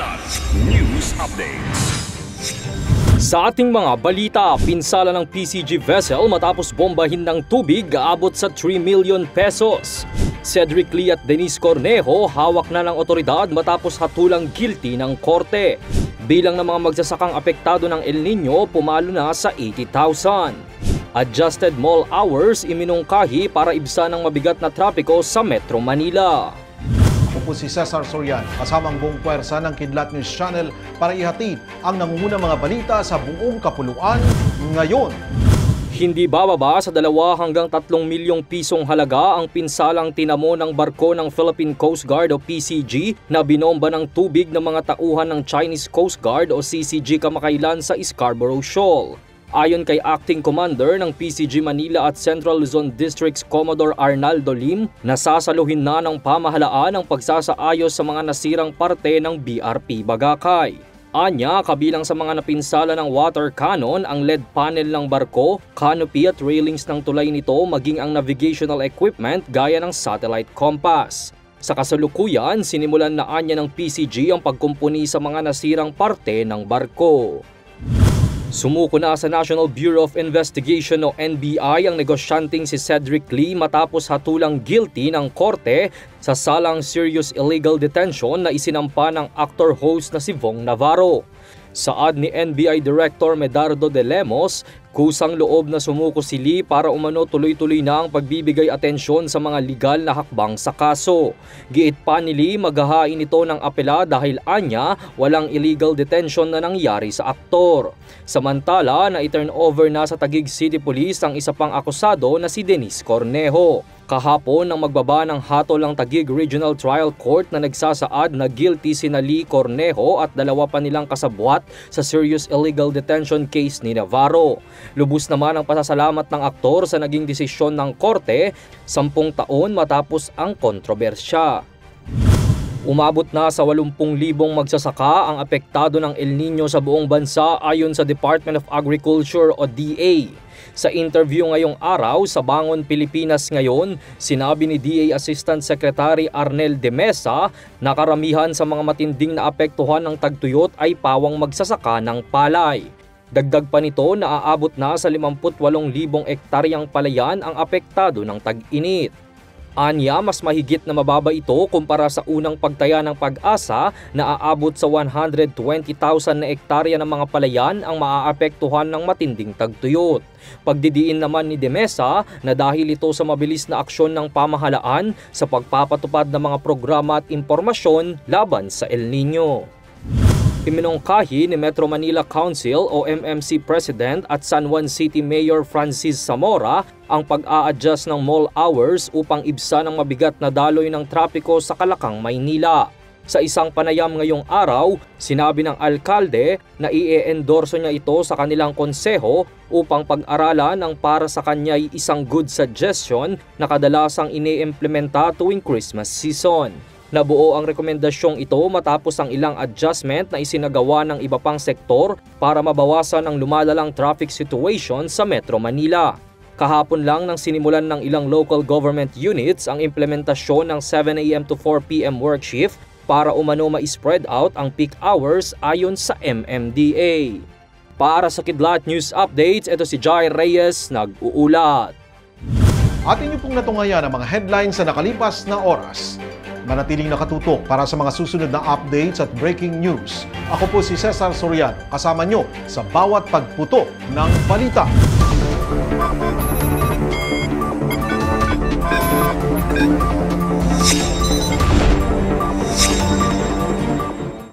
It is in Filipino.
Kidlat News Updates. Sa ating mga balita, pinsala ng PCG vessel matapos bombahin ng tubig aabot sa 3 million pesos. Cedric Lee at Denise Cornejo hawak na ng otoridad matapos hatulang guilty ng korte. Bilang ng mga magsasakang apektado ng El Nino pumalo na sa 80,000. Adjusted mall hours iminungkahi para ibsa ng mabigat na trapiko sa Metro Manila. Ako po si Cesar Sorian, kasama ang buong puwersa ng Kidlat News Channel para ihatid ang nangungunang mga balita sa buong kapuluan ngayon. Hindi bababa sa 2 hanggang 3 milyong pisong halaga ang pinsalang tinamo ng barko ng Philippine Coast Guard o PCG na binomba ng tubig ng mga tauhan ng Chinese Coast Guard o CCG kamakailan sa Scarborough Shoal. Ayon kay Acting Commander ng PCG Manila at Central Luzon District's Commodore Arnaldo Lim, nasasaluhin na ng pamahalaan ang pagsasaayos sa mga nasirang parte ng BRP Bagakay. Anya, kabilang sa mga napinsala ng water cannon ang LED panel ng barko, canopy at railings ng tulay nito maging ang navigational equipment gaya ng satellite compass. Sa kasalukuyan, sinimulan na anya ng PCG ang pagkumpuni sa mga nasirang parte ng barko. Sumuko na sa National Bureau of Investigation o NBI ang negosyanteng si Cedric Lee matapos hatulang guilty ng korte sa salang serious illegal detention na isinampa ng actor-host na si Vong Navarro. Saad ni NBI Director Medardo de Lemos, kusang loob na sumuko si Lee para umano tuloy-tuloy na ang pagbibigay atensyon sa mga legal na hakbang sa kaso. Giit pa ni Lee maghahain ito ng apela dahil anya walang illegal detention na nangyari sa aktor. Samantala na i-turn over na sa Taguig City Police ang isa pang akusado na si Denise Cornejo. Kahapon nang magbaba ng hatol ang Taguig Regional Trial Court na nagsasaad na guilty sina Lee Cornejo at 2 pa nilang kasabwat sa serious illegal detention case ni Navarro. Lubos naman ang pasasalamat ng aktor sa naging desisyon ng korte 10 taon matapos ang kontrobersya. Umabot na sa 80,000 magsasaka ang apektado ng El Nino sa buong bansa ayon sa Department of Agriculture o DA. Sa interview ngayong araw sa Bangon Pilipinas Ngayon, sinabi ni DA Assistant Secretary Arnel de Mesa na karamihan sa mga matinding naapektuhan ng tagtuyot ay pawang magsasaka ng palay. Dagdag pa nito na aabot na sa 58,000 ektaryang palayan ang apektado ng tag-init. Anya, mas mahigit na mababa ito kumpara sa unang pagtaya ng Pag-asa na aabot sa 120,000 na ektarya ng mga palayan ang maaapektuhan ng matinding tagtuyot. Pagdidiin naman ni De Mesa na dahil ito sa mabilis na aksyon ng pamahalaan sa pagpapatupad ng mga programa at impormasyon laban sa El Nino. Iminungkahi ni Metro Manila Council o MMC President at San Juan City Mayor Francis Zamora ang pag-a-adjust ng mall hours upang ibsa ng mabigat na daloy ng trapiko sa Kalakang, Maynila. Sa isang panayam ngayong araw, sinabi ng alkalde na i-endorso niya ito sa kanilang konseho upang pag-aralan ang para sa kanya ay isang good suggestion na kadalasang ine-implementa tuwing Christmas season. Nabuo ang rekomendasyong ito matapos ang ilang adjustment na isinagawa ng iba pang sektor para mabawasan ang lumalalang traffic situation sa Metro Manila. Kahapon lang nang sinimulan ng ilang local government units ang implementasyon ng 7 AM to 4 PM work shift para umano ma-spread out ang peak hours ayon sa MMDA. Para sa Kidlat News Updates, ito si Jai Reyes nag-uulat. Atin niyo pong natungayan ang mga headlines sa nakalipas na oras. Manatiling nakatutok para sa mga susunod na updates at breaking news. Ako po si Cesar Sorian, kasama nyo sa bawat pagputo ng balita.